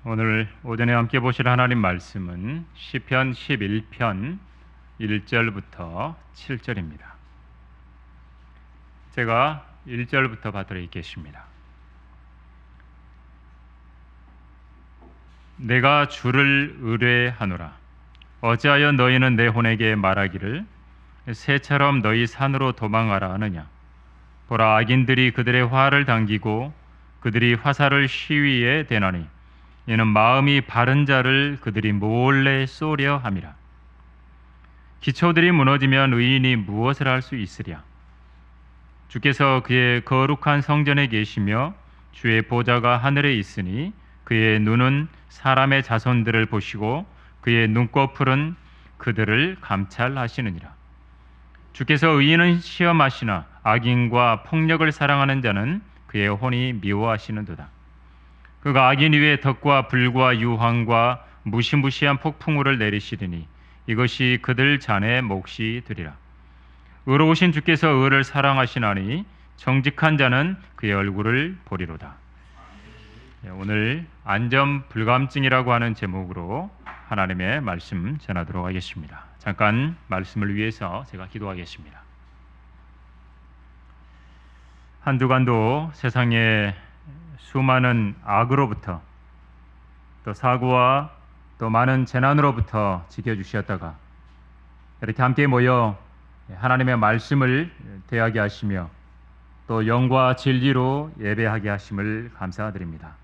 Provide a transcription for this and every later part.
오늘 오전에 함께 보실 하나님 말씀은 시편 11편 1절부터 7절입니다. 제가 1절부터 받들어 읽겠습니다. 내가 주를 의뢰하노라. 어찌하여 너희는 내 혼에게 말하기를 새처럼 너희 산으로 도망하라 하느냐. 보라, 악인들이 그들의 화를 당기고 그들이 화살을 시위에 대나니 이는 마음이 바른 자를 그들이 몰래 쏘려 함이라. 기초들이 무너지면 의인이 무엇을 할 수 있으랴. 주께서 그의 거룩한 성전에 계시며 주의 보좌가 하늘에 있으니 그의 눈은 사람의 자손들을 보시고 그의 눈꺼풀은 그들을 감찰하시느니라. 주께서 의인은 시험하시나 악인과 폭력을 사랑하는 자는 그의 혼이 미워하시는도다. 그가 악인 위에 덕과 불과 유황과 무시무시한 폭풍우를 내리시리니 이것이 그들 잔의 몫이 되리라. 의로우신 주께서 의를 사랑하시나니 정직한 자는 그의 얼굴을 보리로다. 오늘 안전불감증이라고 하는 제목으로 하나님의 말씀 전하도록 하겠습니다. 잠깐 말씀을 위해서 제가 기도하겠습니다. 한 주간도 세상에 수많은 악으로부터 또 사고와 또 많은 재난으로부터 지켜주셨다가 이렇게 함께 모여 하나님의 말씀을 대하게 하시며 또 영과 진리로 예배하게 하심을 감사드립니다.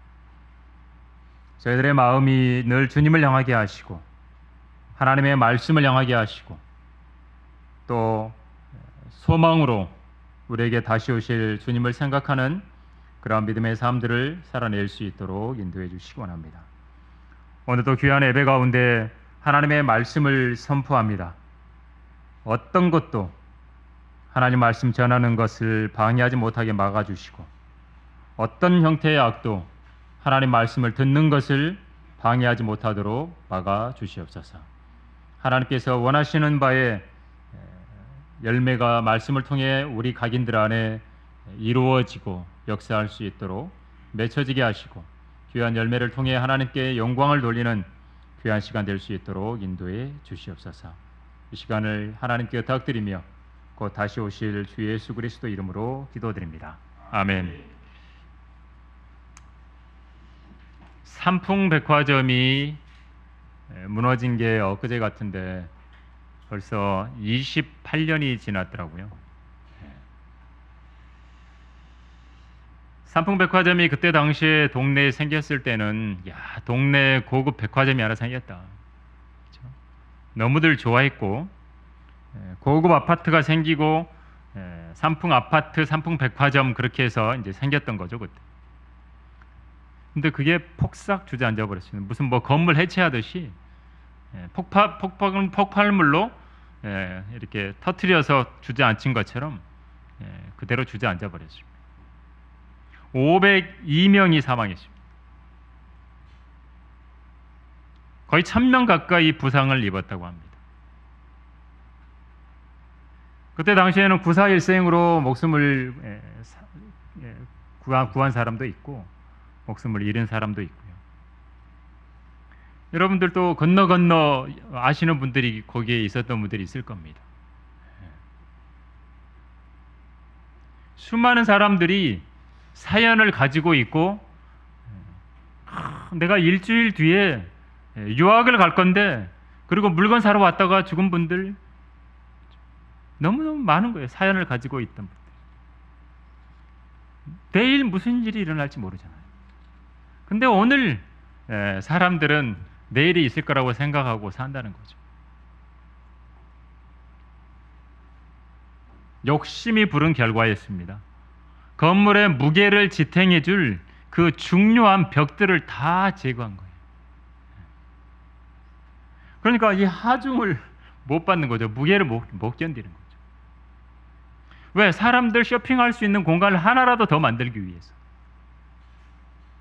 저희들의 마음이 늘 주님을 향하게 하시고 하나님의 말씀을 향하게 하시고 또 소망으로 우리에게 다시 오실 주님을 생각하는 그러한 믿음의 삶들을 살아낼 수 있도록 인도해 주시기 원합니다. 오늘도 귀한 예배 가운데 하나님의 말씀을 선포합니다. 어떤 것도 하나님 말씀 전하는 것을 방해하지 못하게 막아주시고 어떤 형태의 악도 하나님 말씀을 듣는 것을 방해하지 못하도록 막아주시옵소서. 하나님께서 원하시는 바에 열매가 말씀을 통해 우리 각인들 안에 이루어지고 역사할 수 있도록 맺혀지게 하시고 귀한 열매를 통해 하나님께 영광을 돌리는 귀한 시간 될 수 있도록 인도해 주시옵소서. 이 시간을 하나님께 부탁드리며 곧 다시 오실 주 예수 그리스도 이름으로 기도드립니다. 아멘. 삼풍백화점이 무너진 게 엊그제 같은데 벌써 28년이 지났더라고요. 삼풍백화점이 그때 당시에 동네에 생겼을 때는 동네 고급 백화점이 하나 생겼다. 그렇죠? 너무들 좋아했고 고급 아파트가 생기고 삼풍 아파트, 삼풍 백화점 그렇게 해서 이제 생겼던 거죠 그때. 근데 그게 폭삭 주저앉아 버렸습니다. 무슨 뭐 건물 해체하듯이 폭발물로 이렇게 터트려서 주저앉힌 것처럼 그대로 주저앉아 버렸습니다. 502명이 사망했습니다. 거의 1000명 가까이 부상을 입었다고 합니다. 그때 당시에는 구사일생으로 목숨을 구한 사람도 있고 목숨을 잃은 사람도 있고요. 여러분들도 건너 아시는 분들이 거기에 있었던 분들이 있을 겁니다. 수많은 사람들이 사연을 가지고 있고 내가 일주일 뒤에 유학을 갈 건데 그리고 물건 사러 왔다가 죽은 분들 너무너무 많은 거예요. 사연을 가지고 있던 분들. 내일 무슨 일이 일어날지 모르잖아요. 근데 오늘 사람들은 내일이 있을 거라고 생각하고 산다는 거죠. 욕심이 부른 결과였습니다. 건물의 무게를 지탱해 줄 그 중요한 벽들을 다 제거한 거예요. 그러니까 이 하중을 못 받는 거죠. 무게를 못 견디는 거죠. 왜? 사람들 쇼핑할 수 있는 공간을 하나라도 더 만들기 위해서.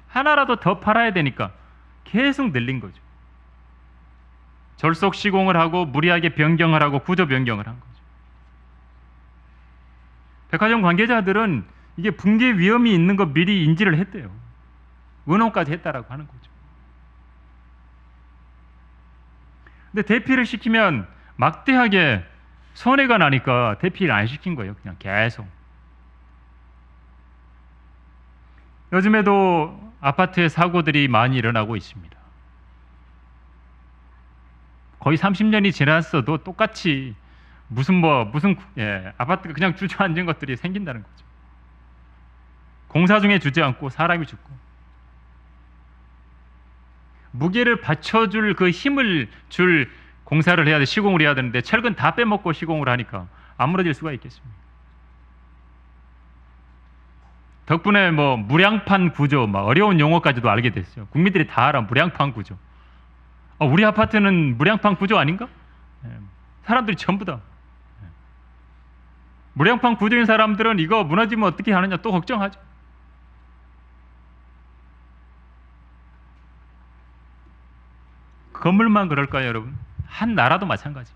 하나라도 더 팔아야 되니까 계속 늘린 거죠. 절속 시공을 하고 무리하게 변경을 하고 구조 변경을 한 거죠. 백화점 관계자들은 이게 붕괴 위험이 있는 거 미리 인지를 했대요. 의논까지 했다라고 하는 거죠. 근데 대피를 시키면 막대하게 손해가 나니까 대피를 안 시킨 거예요. 그냥 계속. 요즘에도 아파트에 사고들이 많이 일어나고 있습니다. 거의 30년이 지났어도 똑같이 무슨 아파트가 그냥 주저앉은 것들이 생긴다는 거죠. 공사 중에 주저앉고 사람이 죽고. 무게를 받쳐줄 그 힘을 줄 공사를 해야 돼. 시공을 해야 되는데 철근 다 빼먹고 시공을 하니까 안 무너질 수가 있겠습니까? 덕분에 뭐 무량판 구조, 막 어려운 용어까지도 알게 됐어요. 국민들이 다 알아. 무량판 구조. 우리 아파트는 무량판 구조 아닌가? 사람들이 전부 다. 무량판 구조인 사람들은 이거 무너지면 어떻게 하느냐 또 걱정하죠. 건물만 그럴까요, 여러분? 한 나라도 마찬가지.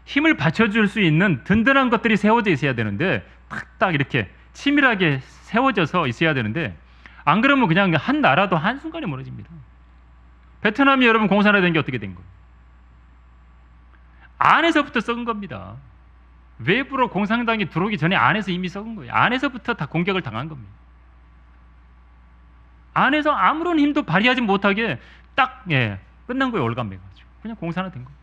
힘을 받쳐줄 수 있는 든든한 것들이 세워져 있어야 되는데 딱 이렇게 치밀하게 세워져서 있어야 되는데 안 그러면 그냥 한 나라도 한순간에 무너집니다. 베트남이 여러분 공산화 된 게 어떻게 된 거예요? 안에서부터 썩은 겁니다. 외부로 공산당이 들어오기 전에 안에서 이미 썩은 거예요. 안에서부터 다 공격을 당한 겁니다. 안에서 아무런 힘도 발휘하지 못하게 딱 끝난 거예요. 올감매가지고 그냥 공산화 된 거예요.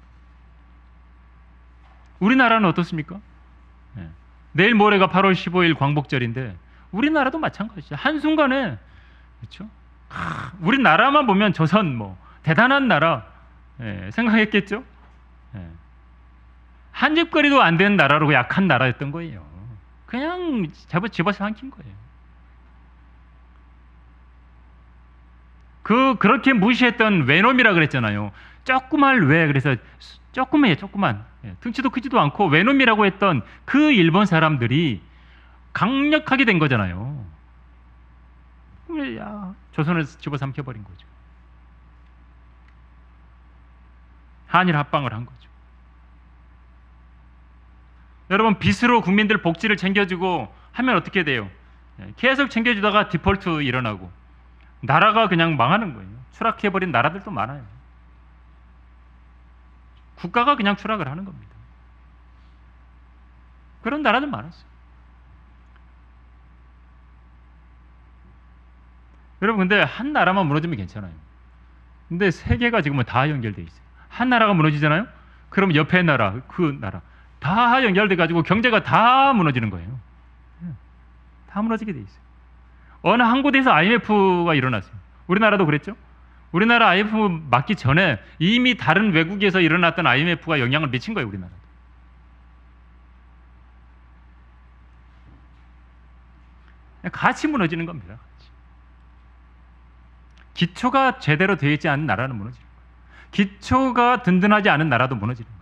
우리나라는 어떻습니까? 내일 모레가 8월 15일 광복절인데 우리나라도 마찬가지죠. 한순간에 그렇죠? 우리나라만 보면 조선 뭐 대단한 나라 생각했겠죠? 한 집거리도 안 되는 나라로 약한 나라였던 거예요. 그냥 집어서 삼킨 거예요. 그렇게 무시했던 외놈이라 그랬잖아요. 조그만 왜 그래서 조그만 등치도 크지도 않고 외놈이라고 했던 그 일본 사람들이 강력하게 된 거잖아요. 조선을 집어삼켜버린 거죠. 한일 합방을 한 거죠. 여러분 빚으로 국민들 복지를 챙겨주고 하면 어떻게 돼요? 계속 챙겨주다가 디폴트 일어나고 나라가 그냥 망하는 거예요. 추락해버린 나라들도 많아요. 국가가 그냥 추락을 하는 겁니다. 그런 나라들 많았어요. 여러분 근데 한 나라만 무너지면 괜찮아요. 근데 세계가 지금은 다 연결돼 있어요. 한 나라가 무너지잖아요. 그럼 옆에 나라, 그 나라 다 연결돼 가지고 경제가 다 무너지는 거예요. 다 무너지게 돼 있어요. 어느 한 곳에서 IMF가 일어났어요. 우리나라도 그랬죠. 우리나라 IMF 맞기 전에 이미 다른 외국에서 일어났던 IMF가 영향을 미친 거예요. 우리나라도. 같이 무너지는 겁니다. 같이. 기초가 제대로 되어 있지 않은 나라는 무너지는 거예요. 기초가 든든하지 않은 나라도 무너지는 거예요.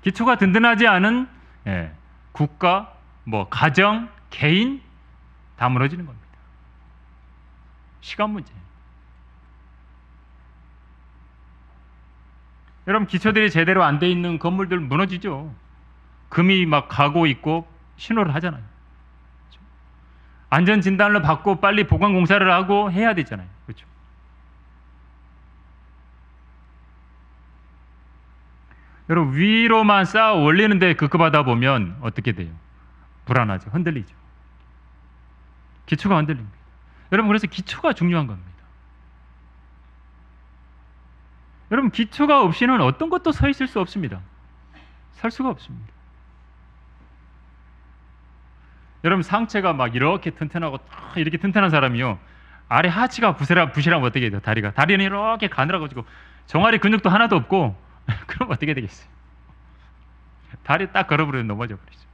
기초가 든든하지 않은 국가, 가정, 개인 다 무너지는 겁니다. 시간 문제. 여러분 기초들이 제대로 안 돼 있는 건물들 무너지죠. 금이 막 가고 있고 신호를 하잖아요. 그렇죠? 안전 진단을 받고 빨리 보강 공사를 하고 해야 되잖아요. 그렇죠? 여러분 위로만 쌓아 올리는데 급급하다 보면 어떻게 돼요? 불안하죠. 흔들리죠. 기초가 흔들립니다. 여러분 그래서 기초가 중요한 겁니다. 여러분 기초가 없이는 어떤 것도 서 있을 수 없습니다. 설 수가 없습니다. 여러분 상체가 막 이렇게 튼튼하고 이렇게 튼튼한 사람이요. 아래 하치가 부실하면 어떻게 돼요? 다리는 이렇게 가늘어가지고 종아리 근육도 하나도 없고 그럼 어떻게 되겠어요? 다리 딱 걸어버리면 넘어져 버리죠.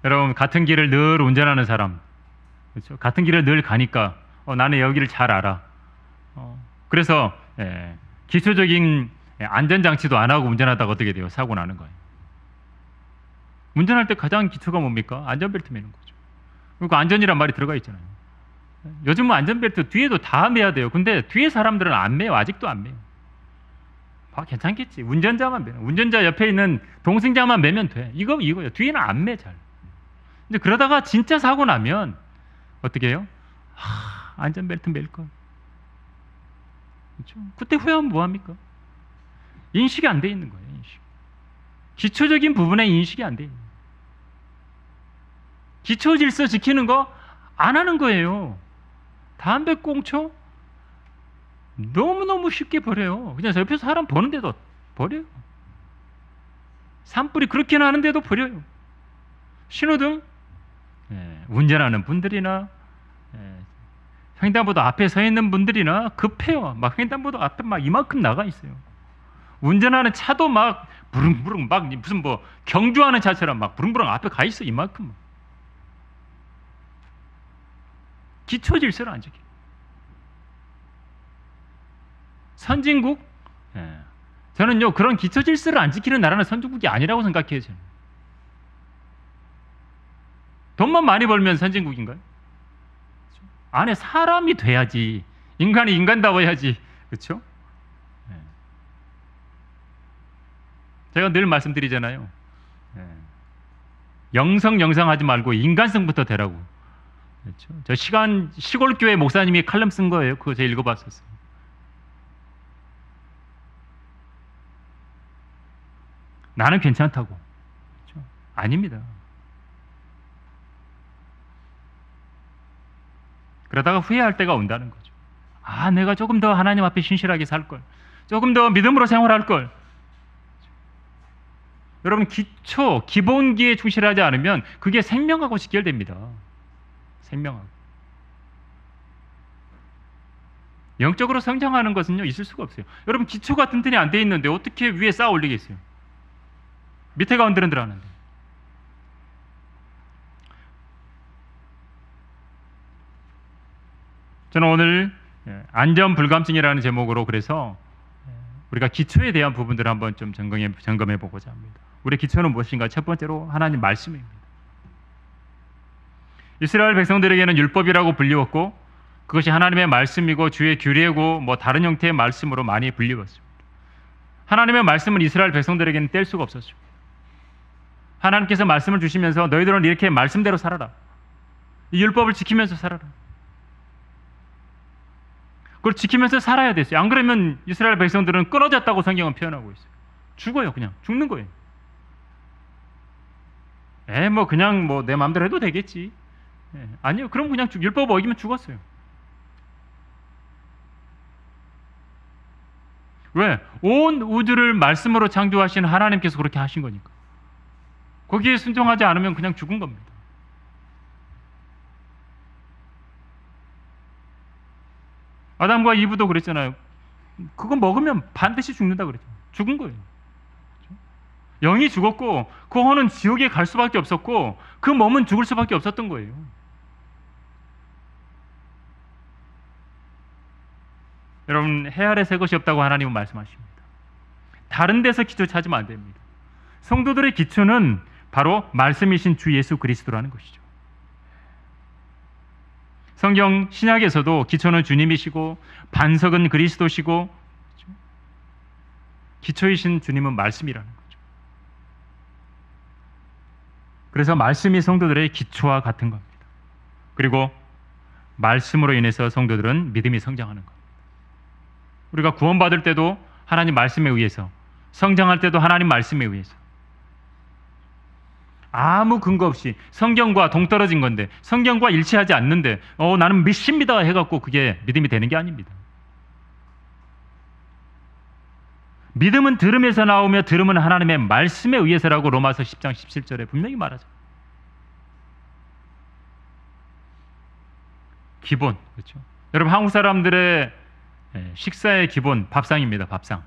여러분 같은 길을 늘 운전하는 사람, 그렇죠? 같은 길을 늘 가니까 나는 여기를 잘 알아. 그래서 기초적인 안전장치도 안 하고 운전하다가 어떻게 돼요? 사고 나는 거예요. 운전할 때 가장 기초가 뭡니까? 안전벨트 매는 거죠. 그리고 안전이란 말이 들어가 있잖아요. 요즘은 안전벨트 뒤에도 다 매야 돼요. 근데 뒤에 사람들은 안 매요. 아직도 안 매요. 괜찮겠지. 운전자만 매요. 운전자 옆에 있는 동승자만 매면 돼. 이거요. 뒤에는 안 매 잘. 근데 그러다가 진짜 사고 나면 어떻게 해요? 안전벨트 맬 걸. 그렇죠? 그때 후회하면 뭐합니까? 인식이 안 돼 있는 거예요. 인식. 기초적인 부분에 인식이 안 돼 있는 거예요. 기초 질서 지키는 거 안 하는 거예요. 담배 꽁초 너무너무 쉽게 버려요. 그냥 옆에서 사람 보는데도 버려요. 산불이 그렇게는 하는데도 버려요. 신호등 운전하는 분들이나 횡단보도 앞에 서 있는 분들이나 급해요. 막 횡단보도 앞에 막 이만큼 나가 있어요. 운전하는 차도 막 부릉부릉 막 무슨 뭐 경주하는 차처럼 막 부릉부릉 앞에 가 있어. 이만큼. 기초 질서를 안 지켜. 선진국? 저는요 그런 기초 질서를 안 지키는 나라는 선진국이 아니라고 생각해요. 저는. 돈만 많이 벌면 선진국인가요? 안에 사람이 돼야지. 인간이 인간다워야지. 그렇죠? 제가 늘 말씀드리잖아요. 영성 하지 말고 인간성부터 되라고. 그렇죠? 저 시골교회 목사님이 칼럼 쓴 거예요. 그거 제가 읽어봤었어요. 나는 괜찮다고. 그렇죠? 아닙니다. 그러다가 후회할 때가 온다는 거죠. 내가 조금 더 하나님 앞에 신실하게 살 걸. 조금 더 믿음으로 생활할 걸. 여러분 기본기에 충실하지 않으면 그게 생명하고 직결됩니다. 생명하고. 영적으로 성장하는 것은요 있을 수가 없어요. 여러분 기초가 튼튼히 안 돼 있는데 어떻게 위에 쌓아 올리겠어요? 밑에가 흔들흔들 하는데. 저는 오늘 안전불감증이라는 제목으로 그래서 우리가 기초에 대한 부분들을 한번 좀 점검해 보고자 합니다. 우리 기초는 무엇인가? 첫 번째로 하나님 말씀입니다. 이스라엘 백성들에게는 율법이라고 불리웠고 그것이 하나님의 말씀이고 주의 규례고 뭐 다른 형태의 말씀으로 많이 불리웠습니다. 하나님의 말씀은 이스라엘 백성들에게는 뗄 수가 없었습니다. 하나님께서 말씀을 주시면서 너희들은 이렇게 말씀대로 살아라. 이 율법을 지키면서 살아라. 그걸 지키면서 살아야 됐어요. 안 그러면 이스라엘 백성들은 끊어졌다고 성경은 표현하고 있어요. 죽어요. 그냥 죽는 거예요. 뭐 그냥 뭐 내 마음대로 해도 되겠지. 아니요. 그럼 그냥 율법 어기면 죽었어요. 왜? 온 우주를 말씀으로 창조하신 하나님께서 그렇게 하신 거니까. 거기에 순종하지 않으면 그냥 죽은 겁니다. 아담과 이브도 그랬잖아요. 그거 먹으면 반드시 죽는다 그랬죠. 죽은 거예요. 영이 죽었고 그 혼은 지옥에 갈 수밖에 없었고 그 몸은 죽을 수밖에 없었던 거예요. 여러분 해 아래 새 것이 없다고 하나님은 말씀하십니다. 다른 데서 기초 찾으면 안 됩니다. 성도들의 기초는 바로 말씀이신 주 예수 그리스도라는 것이죠. 성경 신약에서도 기초는 주님이시고 반석은 그리스도시고 기초이신 주님은 말씀이라는 거죠. 그래서 말씀이 성도들의 기초와 같은 겁니다. 그리고 말씀으로 인해서 성도들은 믿음이 성장하는 겁니다. 우리가 구원받을 때도 하나님 말씀에 의해서, 성장할 때도 하나님 말씀에 의해서, 아무 근거 없이 성경과 동떨어진 건데 성경과 일치하지 않는데 나는 믿습니다 해갖고 그게 믿음이 되는 게 아닙니다. 믿음은 들음에서 나오며 들음은 하나님의 말씀에 의해서라고 로마서 10장 17절에 분명히 말하죠. 기본, 그렇죠? 여러분 한국 사람들의 식사의 기본 밥상입니다. 밥상.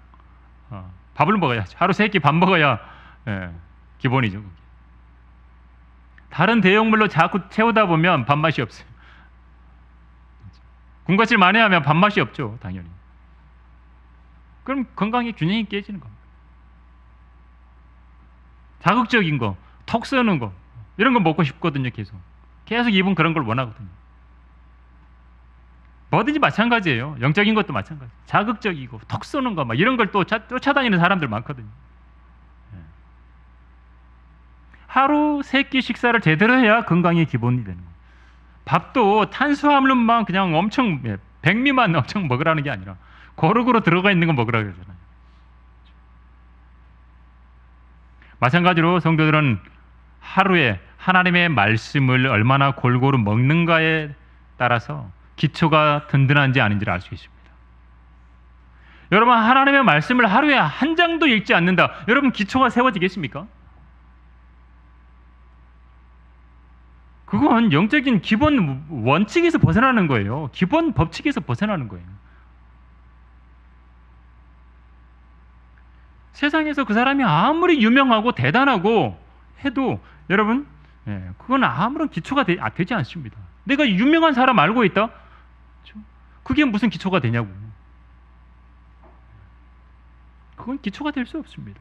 밥을 먹어야죠. 하루 3끼 밥 먹어야 기본이죠. 그게. 다른 대용물로 자꾸 채우다 보면 밥맛이 없어요. 군것질 많이 하면 밥맛이 없죠. 당연히. 그럼 건강의 균형이 깨지는 겁니다. 자극적인 거, 턱 쓰는 거 이런 거 먹고 싶거든요. 계속 입은 그런 걸 원하거든요. 뭐든지 마찬가지예요. 영적인 것도 마찬가지. 자극적이고 턱 쏘는 거 막 이런 걸 또 쫓아다니는 사람들 많거든요. 하루 3끼 식사를 제대로 해야 건강의 기본이 되는 거예요. 밥도 탄수화물만 그냥 엄청 백미만 엄청 먹으라는 게 아니라 고루고루 들어가 있는 거 먹으라 그러잖아요. 마찬가지로 성도들은 하루에 하나님의 말씀을 얼마나 골고루 먹는가에 따라서 기초가 든든한지 아닌지를 알 수 있습니다. 여러분, 하나님의 말씀을 하루에 한 장도 읽지 않는다. 여러분, 기초가 세워지겠습니까? 그건 영적인 기본 원칙에서 벗어나는 거예요. 기본 법칙에서 벗어나는 거예요. 세상에서 그 사람이 아무리 유명하고 대단하고 해도 여러분, 그건 아무런 기초가 되지 않습니다. 내가 유명한 사람 알고 있다? 그게 무슨 기초가 되냐고. 그건 기초가 될 수 없습니다.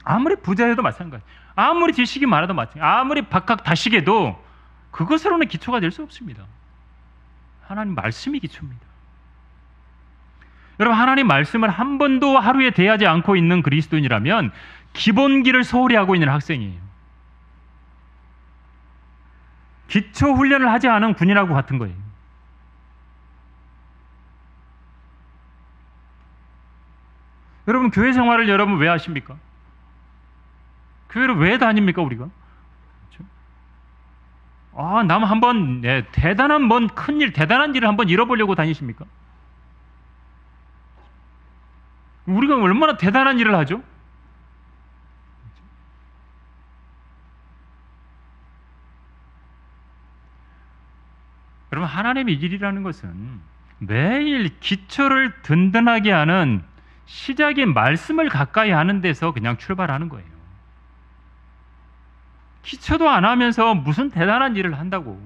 아무리 부자여도 마찬가지, 아무리 지식이 많아도 마찬가지, 아무리 박학다식해도 그것으로는 기초가 될 수 없습니다. 하나님 말씀이 기초입니다. 여러분, 하나님 말씀을 한 번도 하루에 대하지 않고 있는 그리스도인이라면 기본기를 소홀히 하고 있는 학생이에요. 기초 훈련을 하지 않은 군인하고 같은 거예요. 여러분, 교회 생활을 여러분 왜 하십니까? 교회를 왜 다닙니까, 우리가? 남 한번 대단한 큰일, 대단한 일을 한번 잃어보려고 다니십니까? 우리가 얼마나 대단한 일을 하죠? 여러분, 하나님의 일이라는 것은 매일 기초를 든든하게 하는 시작인 말씀을 가까이 하는 데서 그냥 출발하는 거예요. 기초도 안 하면서 무슨 대단한 일을 한다고.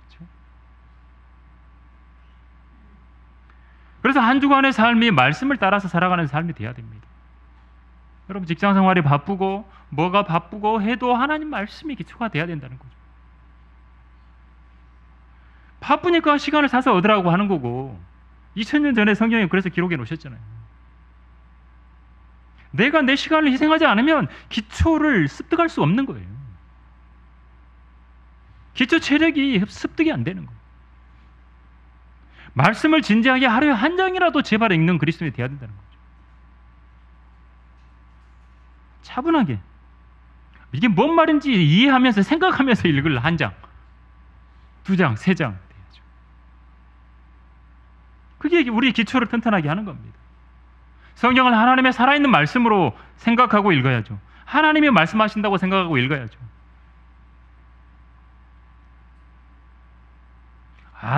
그렇죠? 그래서 한 주간의 삶이 말씀을 따라서 살아가는 삶이 돼야 됩니다. 여러분, 직장 생활이 바쁘고 뭐가 바쁘고 해도 하나님 말씀이 기초가 돼야 된다는 거죠. 바쁘니까 시간을 사서 얻으라고 하는 거고, 2000년 전에 성경에 그래서 기록해 놓으셨잖아요. 내가 내 시간을 희생하지 않으면 기초를 습득할 수 없는 거예요. 기초 체력이 습득이 안 되는 거예요. 말씀을 진지하게 하루에 한 장이라도 제발 읽는 그리스도인이 되어야 된다는 거죠. 차분하게 이게 뭔 말인지 이해하면서 생각하면서 읽을 한 장, 두 장, 세 장 돼야죠. 그게 우리 기초를 튼튼하게 하는 겁니다. 성경을 하나님의 살아있는 말씀으로 생각하고 읽어야죠. 하나님이 말씀하신다고 생각하고 읽어야죠.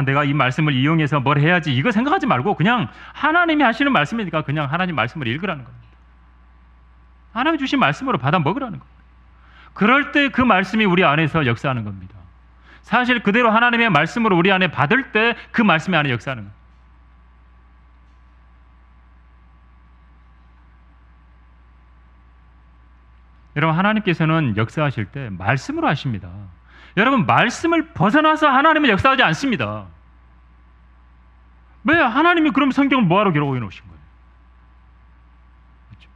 내가 이 말씀을 이용해서 뭘 해야지 이거 생각하지 말고 그냥 하나님이 하시는 말씀이니까 그냥 하나님 말씀을 읽으라는 겁니다. 하나님 주신 말씀으로 받아 먹으라는 겁니다. 그럴 때 그 말씀이 우리 안에서 역사하는 겁니다. 사실 그대로 하나님의 말씀으로 우리 안에 받을 때 그 말씀이 안에 역사하는 겁니다. 여러분, 하나님께서는 역사하실 때 말씀으로 하십니다. 여러분, 말씀을 벗어나서 하나님은 역사하지 않습니다. 왜? 하나님이 그럼 성경을 뭐하러 기록해 놓으신 거예요? 그렇죠?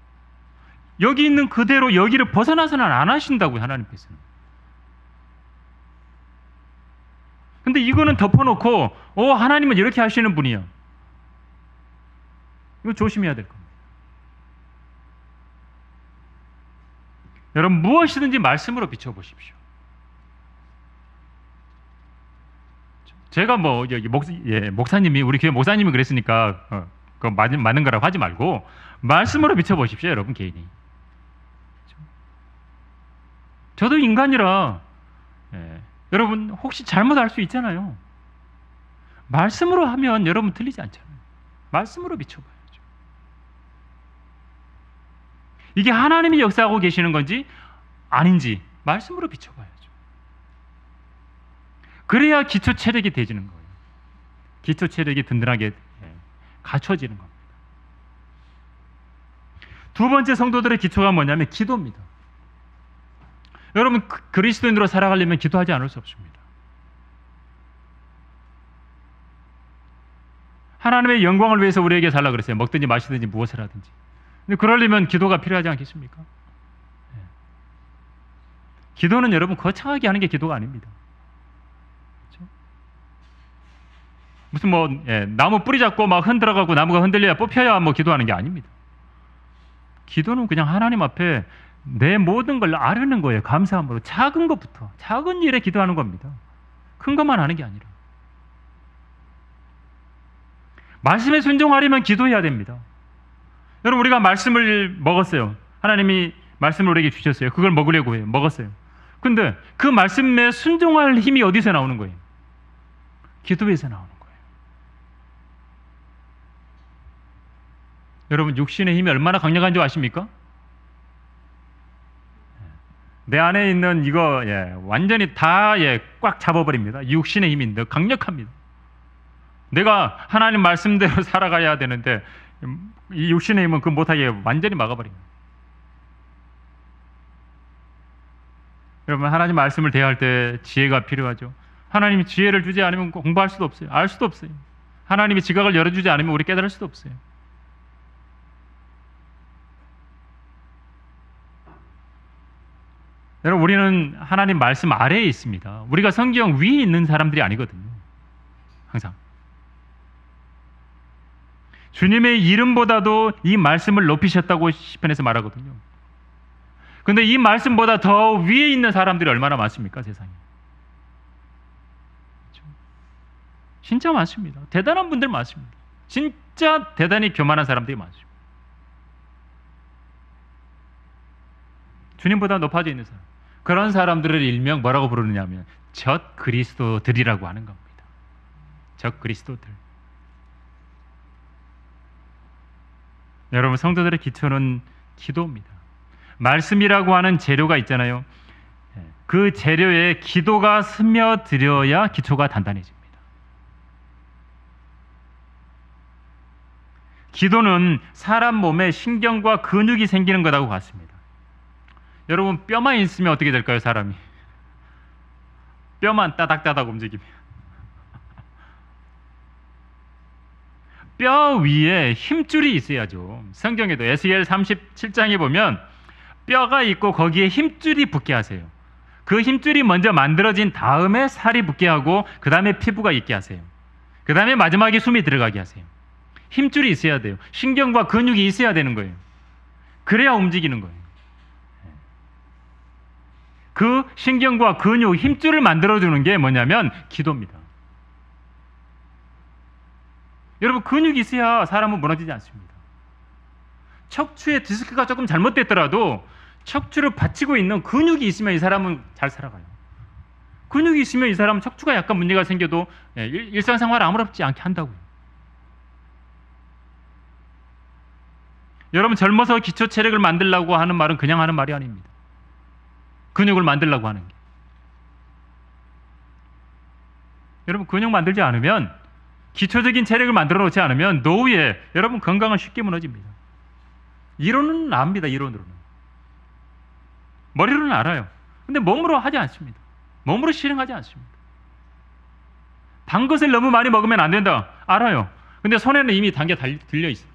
여기 있는 그대로 여기를 벗어나서는 안 하신다고요, 하나님께서는. 근데 이거는 덮어놓고 하나님은 이렇게 하시는 분이야. 이거 조심해야 될 겁니다. 여러분, 무엇이든지 말씀으로 비춰보십시오. 제가 목사님이, 우리 교회 목사님이 그랬으니까 그거 맞는 거라고 하지 말고 말씀으로 비춰보십시오, 여러분 개인이. 저도 인간이라 여러분 혹시 잘못할 수 있잖아요. 말씀으로 하면 여러분 틀리지 않잖아요. 말씀으로 비춰봐야죠. 이게 하나님이 역사하고 계시는 건지 아닌지 말씀으로 비춰봐야죠. 그래야 기초 체력이 되지는 거예요. 기초 체력이 든든하게 갖춰지는 겁니다. 두 번째 성도들의 기초가 뭐냐면 기도입니다. 여러분, 그리스도인으로 살아가려면 기도하지 않을 수 없습니다. 하나님의 영광을 위해서 우리에게 살라 그랬어요. 먹든지 마시든지 무엇을 하든지. 근데 그러려면 기도가 필요하지 않겠습니까? 기도는 여러분 거창하게 하는 게 기도가 아닙니다. 그렇죠? 무슨 나무 뿌리 잡고 막 흔들어가고 나무가 흔들려야 뽑혀야 기도하는 게 아닙니다. 기도는 그냥 하나님 앞에 내 모든 걸 아뢰는 거예요. 감사함으로 작은 것부터, 작은 일에 기도하는 겁니다. 큰 것만 하는 게 아니라. 말씀에 순종하려면 기도해야 됩니다. 여러분, 우리가 말씀을 먹었어요. 하나님이 말씀을 우리에게 주셨어요. 그걸 먹으려고 해요. 먹었어요. 근데 그 말씀에 순종할 힘이 어디서 나오는 거예요? 기도에서 나오는 거예요. 여러분, 육신의 힘이 얼마나 강력한 줄 아십니까? 내 안에 있는 이거 완전히 다 꽉 잡아버립니다. 육신의 힘이 더 강력합니다. 내가 하나님 말씀대로 살아가야 되는데 이 육신의 힘은 그 못하게 완전히 막아버립니다. 여러분, 하나님 말씀을 대할 때 지혜가 필요하죠. 하나님이 지혜를 주지 않으면 공부할 수도 없어요. 알 수도 없어요. 하나님이 지각을 열어주지 않으면 우리 깨달을 수도 없어요. 여러분, 우리는 하나님 말씀 아래에 있습니다. 우리가 성경 위에 있는 사람들이 아니거든요. 항상 주님의 이름보다도 이 말씀을 높이셨다고 시편에서 말하거든요. 근데 이 말씀보다 더 위에 있는 사람들이 얼마나 많습니까, 세상에? 진짜 많습니다. 대단한 분들 많습니다. 진짜 대단히 교만한 사람들이 많습니다. 주님보다 높아져 있는 사람, 그런 사람들을 일명 뭐라고 부르느냐면 젖 그리스도들이라고 하는 겁니다. 젖 그리스도들. 여러분, 성도들의 기초는 기도입니다. 말씀이라고 하는 재료가 있잖아요. 그 재료에 기도가 스며들어야 기초가 단단해집니다. 기도는 사람 몸에 신경과 근육이 생기는 것하고 같습니다. 여러분, 뼈만 있으면 어떻게 될까요, 사람이? 뼈만 따닥따닥 움직이면. 뼈 위에 힘줄이 있어야죠. 성경에도 에스겔 37장에 보면 뼈가 있고 거기에 힘줄이 붙게 하세요. 그 힘줄이 먼저 만들어진 다음에 살이 붙게 하고 그 다음에 피부가 있게 하세요. 그 다음에 마지막에 숨이 들어가게 하세요. 힘줄이 있어야 돼요. 신경과 근육이 있어야 되는 거예요. 그래야 움직이는 거예요. 그 신경과 근육, 힘줄을 만들어주는 게 뭐냐면 기도입니다. 여러분, 근육이 있어야 사람은 무너지지 않습니다. 척추의 디스크가 조금 잘못됐더라도 척추를 받치고 있는 근육이 있으면 이 사람은 잘 살아가요. 근육이 있으면 이 사람은 척추가 약간 문제가 생겨도 일상생활을 아무렇지 않게 한다고요. 여러분, 젊어서 기초 체력을 만들려고 하는 말은 그냥 하는 말이 아닙니다. 근육을 만들려고 하는 게. 여러분, 근육 만들지 않으면, 기초적인 체력을 만들어 놓지 않으면 노후에 여러분 건강은 쉽게 무너집니다. 이론은 압니다. 이론으로는. 머리로는 알아요. 근데 몸으로 하지 않습니다. 몸으로 실행하지 않습니다. 단 것을 너무 많이 먹으면 안 된다. 알아요. 근데 손에는 이미 단 게 들려 있어요.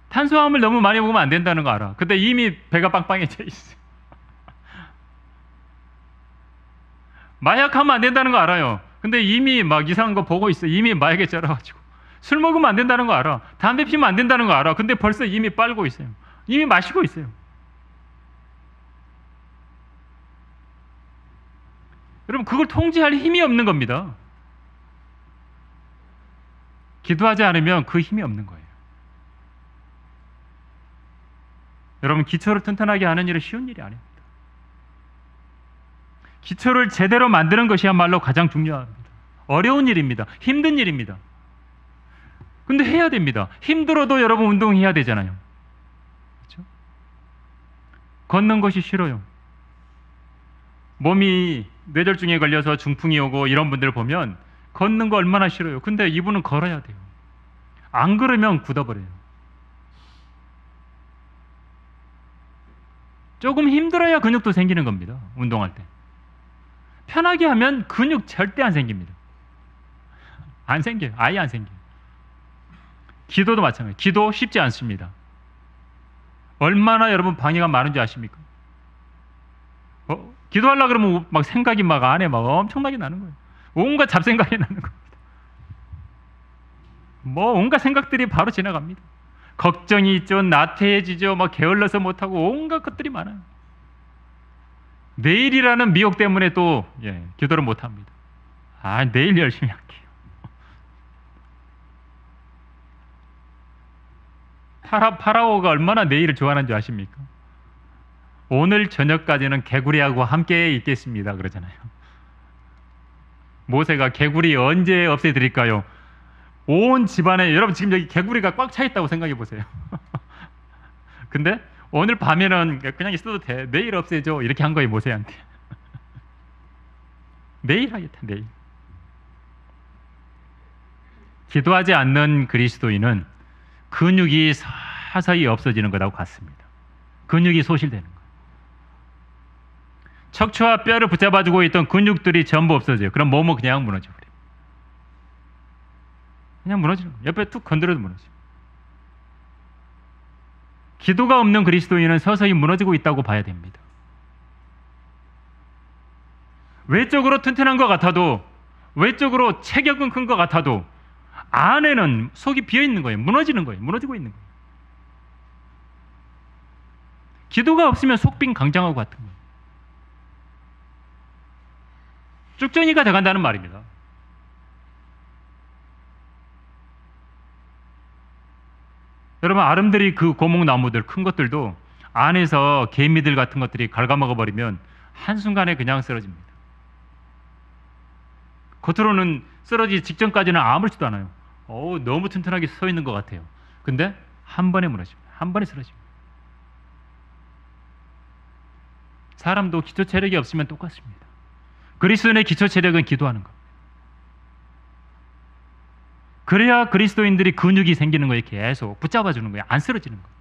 탄수화물 너무 많이 먹으면 안 된다는 거 알아. 근데 이미 배가 빵빵해져 있어요. 마약하면 안 된다는 거 알아요. 근데 이미 막 이상한 거 보고 있어. 이미 마약에 쩔어가지고. 술 먹으면 안 된다는 거 알아. 담배 피면 안 된다는 거 알아. 근데 벌써 이미 빨고 있어요. 이미 마시고 있어요. 여러분, 그걸 통제할 힘이 없는 겁니다. 기도하지 않으면 그 힘이 없는 거예요. 여러분, 기초를 튼튼하게 하는 일은 쉬운 일이 아닙니다. 기초를 제대로 만드는 것이야말로 가장 중요합니다. 어려운 일입니다. 힘든 일입니다. 근데 해야 됩니다. 힘들어도 여러분 운동해야 되잖아요. 그렇죠? 걷는 것이 싫어요. 몸이 뇌졸중에 걸려서 중풍이 오고 이런 분들 보면 걷는 거 얼마나 싫어요. 근데 이분은 걸어야 돼요. 안 걸으면 굳어버려요. 조금 힘들어야 근육도 생기는 겁니다. 운동할 때. 편하게 하면 근육 절대 안 생깁니다. 안 생겨요. 아예 안 생겨요. 기도도 마찬가지예요. 기도 쉽지 않습니다. 얼마나 여러분 방해가 많은 줄 아십니까? 기도하려고 그러면 막 생각이 막 안에 막 엄청나게 나는 거예요. 온갖 잡생각이 나는 겁니다. 뭐 온갖 생각들이 바로 지나갑니다. 걱정이 있죠, 나태해지죠, 막 게을러서 못하고 온갖 것들이 많아요. 내일이라는 미혹 때문에 또 기도를 못합니다. 내일 열심히 할게요. 파라오가 얼마나 내일을 좋아하는 줄 아십니까? 오늘 저녁까지는 개구리하고 함께 있겠습니다 그러잖아요. 모세가 개구리 언제 없애드릴까요? 온 집안에, 여러분 지금 여기 개구리가 꽉 차 있다고 생각해 보세요. 근데 오늘 밤에는 그냥 있어도 돼, 내일 없애줘, 이렇게 한 거예요 모세한테. 내일 하겠다, 내일. 기도하지 않는 그리스도인은 근육이 서서히 없어지는 것하고 같습니다. 근육이 소실되는 거예요. 척추와 뼈를 붙잡아주고 있던 근육들이 전부 없어져요. 그럼 몸은 그냥 무너져버려요. 그냥 무너지는 거예요. 옆에 툭 건드려도 무너져요. 기도가 없는 그리스도인은 서서히 무너지고 있다고 봐야 됩니다. 외적으로 튼튼한 것 같아도, 외적으로 체격은 큰 것 같아도 안에는 속이 비어있는 거예요. 무너지는 거예요. 무너지고 있는 거예요. 기도가 없으면 속빈 강장하고 같은 거예요. 쭉정이가 돼간다는 말입니다. 여러분, 아름드리 그 고목나무들 큰 것들도 안에서 개미들 같은 것들이 갉아먹어 버리면 한순간에 그냥 쓰러집니다. 겉으로는 쓰러지기 직전까지는 아무렇지도 않아요. 너무 튼튼하게 서 있는 것 같아요. 근데 한 번에 무너집니다. 한 번에 쓰러집니다. 사람도 기초 체력이 없으면 똑같습니다. 그리스도인의 기초 체력은 기도하는 것. 그래야 그리스도인들이 근육이 생기는 거예요. 계속 붙잡아주는 거예요. 안 쓰러지는 거예요.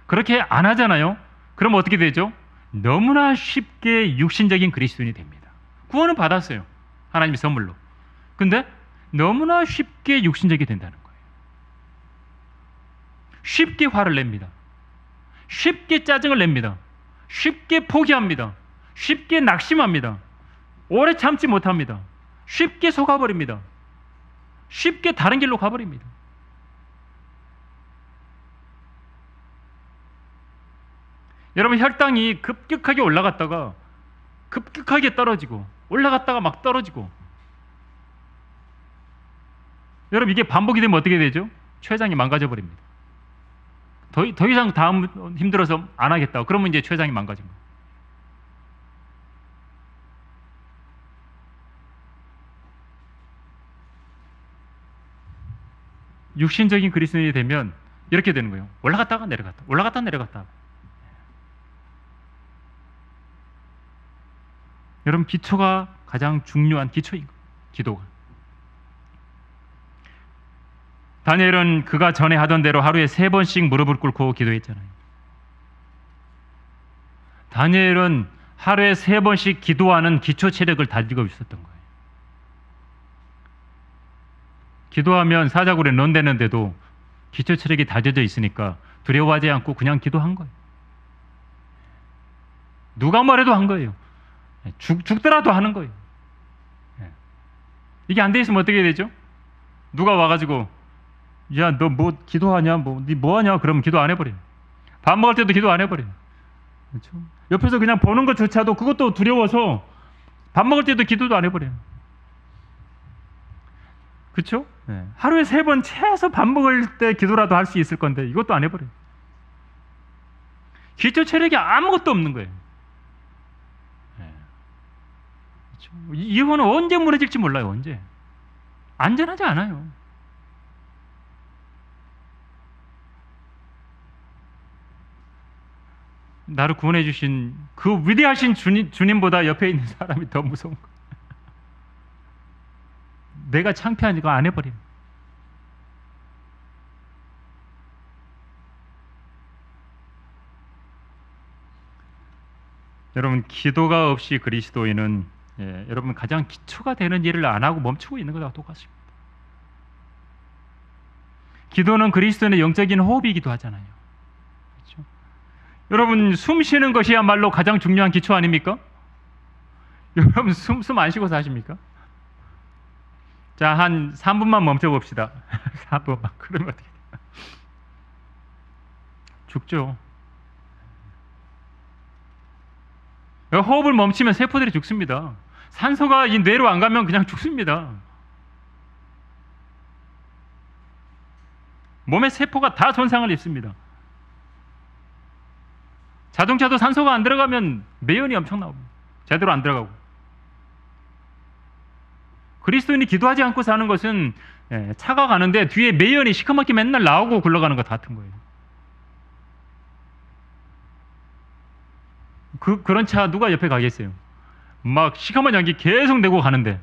그렇게 안 하잖아요. 그럼 어떻게 되죠? 너무나 쉽게 육신적인 그리스도인이 됩니다. 구원은 받았어요. 하나님의 선물로. 근데 너무나 쉽게 육신적이 된다는 거예요. 쉽게 화를 냅니다. 쉽게 짜증을 냅니다. 쉽게 포기합니다. 쉽게 낙심합니다. 오래 참지 못합니다. 쉽게 속아버립니다. 쉽게 다른 길로 가버립니다. 여러분, 혈당이 급격하게 올라갔다가 급격하게 떨어지고, 올라갔다가 막 떨어지고, 여러분 이게 반복이 되면 어떻게 되죠? 췌장이 망가져 버립니다. 더 이상 다음 힘들어서 안 하겠다. 그러면 이제 췌장이 망가진 거예요. 육신적인 그리스도인이 되면 이렇게 되는 거예요. 올라갔다가 내려갔다, 올라갔다 내려갔다. 여러분, 기초가 가장 중요한 기초인 거예요. 기도가. 다니엘은 그가 전에 하던 대로 하루에 3번씩 무릎을 꿇고 기도했잖아요. 다니엘은 하루에 3번씩 기도하는 기초 체력을 가지고 있었던 거예요. 기도하면 사자굴에 넣는데도 기초 체력이 다져져 있으니까 두려워하지 않고 그냥 기도한 거예요. 누가 뭐래도 한 거예요. 죽더라도 하는 거예요. 이게 안 돼 있으면 어떻게 되죠? 누가 와가지고 야, 너 뭐 기도하냐? 니 뭐 하냐? 그러면 기도 안 해버려요. 밥 먹을 때도 기도 안 해버려요. 그렇죠? 옆에서 그냥 보는 것조차도 그것도 두려워서 밥 먹을 때도 기도도 안 해버려요. 그렇죠? 네. 하루에 3번 최소 밥 먹을 때 기도라도 할 수 있을 건데 이것도 안 해버려요. 기초 체력이 아무것도 없는 거예요. 네. 그렇죠? 이거는 언제 무너질지 몰라요. 언제. 안전하지 않아요. 나를 구원해 주신 그 위대하신 주님보다 옆에 있는 사람이 더 무서운 거예요. 내가 창피하니까 안 해버려요. 여러분, 기도가 없이 그리스도인은 여러분 가장 기초가 되는 일을 안 하고 멈추고 있는 것과 똑같습니다. 기도는 그리스도인의 영적인 호흡이기도 하잖아요. 그렇죠? 여러분, 숨 쉬는 것이야말로 가장 중요한 기초 아닙니까? 여러분, 숨 안 쉬고 사십니까? 자, 한 3분만 멈춰봅시다. 4분만. 그러면 어떻게 돼요? 죽죠. 호흡을 멈추면 세포들이 죽습니다. 산소가 이 뇌로 안 가면 그냥 죽습니다. 몸의 세포가 다 손상을 입습니다. 자동차도 산소가 안 들어가면 매연이 엄청 나옵니다. 제대로 안 들어가고. 그리스도인이 기도하지 않고 사는 것은 차가 가는데 뒤에 매연이 시커멓게 맨날 나오고 굴러가는 것 같은 거예요. 그런 차 누가 옆에 가겠어요? 막 시커먼 연기 계속 내고 가는데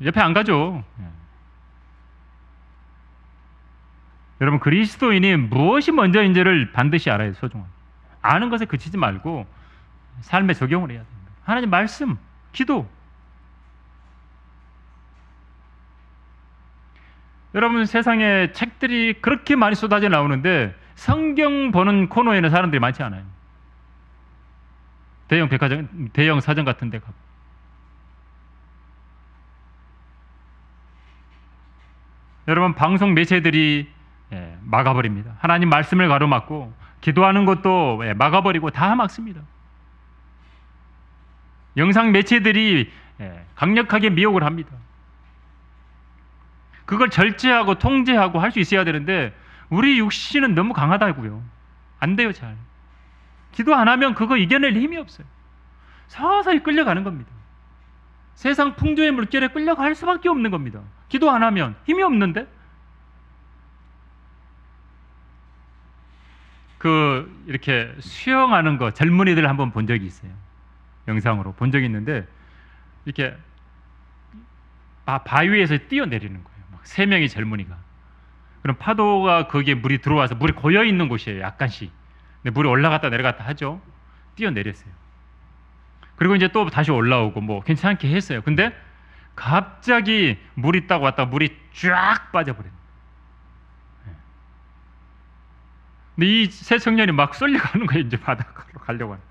옆에 안 가죠. 여러분, 그리스도인이 무엇이 먼저인지를 반드시 알아야 소중한. 아는 것에 그치지 말고 삶에 적용을 해야 됩니다. 하나님 말씀, 기도. 여러분, 세상에 책들이 그렇게 많이 쏟아져 나오는데 성경 보는 코너에는 사람들이 많지 않아요. 대형 백화점, 대형 서점 같은 데 가고. 여러분, 방송 매체들이 막아버립니다. 하나님 말씀을 가로막고 기도하는 것도 막아버리고 다 막습니다. 영상 매체들이 강력하게 미혹을 합니다. 그걸 절제하고 통제하고 할 수 있어야 되는데 우리 육신은 너무 강하다고요. 안 돼요. 잘. 기도 안 하면 그거 이겨낼 힘이 없어요. 서서히 끌려가는 겁니다. 세상 풍조의 물결에 끌려갈 수밖에 없는 겁니다. 기도 안 하면 힘이 없는데. 이렇게 수영하는 거 젊은이들 한번 본 적이 있어요. 영상으로 본 적이 있는데 이렇게 바위에서 뛰어내리는 거예요. 막 3명의 젊은이가. 그럼 파도가 거기에 물이 들어와서 물이 고여 있는 곳이에요. 약간씩. 근데 물이 올라갔다 내려갔다 하죠. 뛰어내렸어요. 그리고 이제 또 다시 올라오고 뭐 괜찮게 했어요. 근데 갑자기 물이 딱 왔다 물이 쫙 빠져버려요. 근데 이 세 청년이 막 쏠려가는 거예요. 이제 바닷가로 가려고 하는.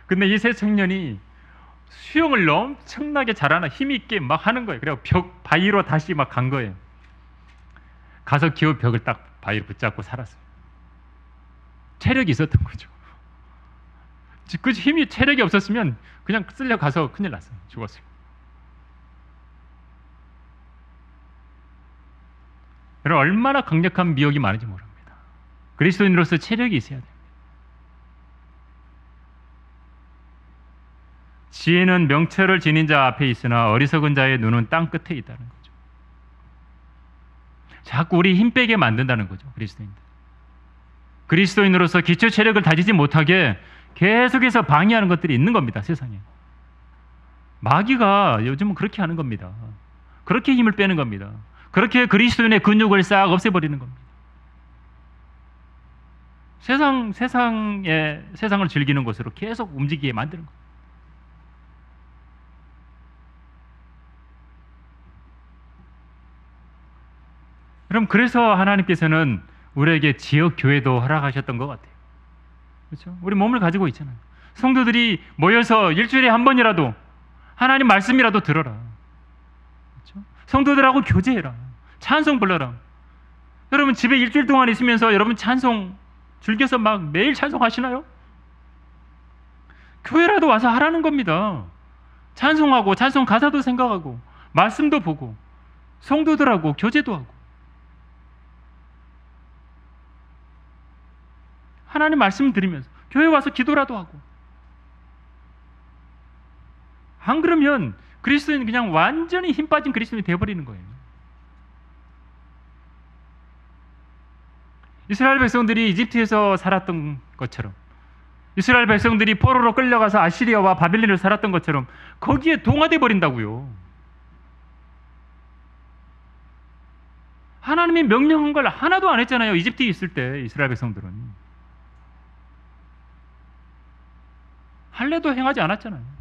근데 이 세 청년이 수영을 엄청나게 잘하는 힘 있게 막 하는 거예요. 그래서 바위로 다시 막 간 거예요. 가서 겨우 벽을 딱 바위로 붙잡고 살았어요. 체력이 있었던 거죠. 그 힘이 체력이 없었으면 그냥 쓸려가서 큰일 났어요. 죽었어요. 여러분, 얼마나 강력한 미혹이 많은지 모릅니다. 그리스도인으로서 체력이 있어야 됩니다. 지혜는 명철을 지닌 자 앞에 있으나 어리석은 자의 눈은 땅 끝에 있다는 거죠. 자꾸 우리 힘 빼게 만든다는 거죠. 그리스도인들. 그리스도인으로서 기초 체력을 다지지 못하게 계속해서 방해하는 것들이 있는 겁니다. 세상에. 마귀가 요즘은 그렇게 하는 겁니다. 그렇게 힘을 빼는 겁니다. 그렇게 그리스도인의 근육을 싹 없애버리는 겁니다. 세상을 즐기는 것으로 계속 움직이게 만드는 겁니다. 그럼 그래서 하나님께서는 우리에게 지역 교회도 허락하셨던 것 같아요. 그렇죠? 우리 몸을 가지고 있잖아요. 성도들이 모여서 일주일에 한 번이라도 하나님 말씀이라도 들어라. 그렇죠? 성도들하고 교제해라. 찬송 불러라. 여러분, 집에 일주일 동안 있으면서 여러분 찬송 즐겨서 막 매일 찬송하시나요? 교회라도 와서 하라는 겁니다. 찬송하고 찬송 가사도 생각하고 말씀도 보고 성도들하고 교제도 하고 하나님 말씀 들으면서 교회 와서 기도라도 하고. 안 그러면 그리스도인은 그냥 완전히 힘 빠진 그리스도인이 되어버리는 거예요. 이스라엘 백성들이 이집트에서 살았던 것처럼, 이스라엘 백성들이 포로로 끌려가서 아시리아와 바빌론을 살았던 것처럼 거기에 동화돼 버린다고요. 하나님이 명령한 걸 하나도 안 했잖아요. 이집트에 있을 때 이스라엘 백성들은 할례도 행하지 않았잖아요.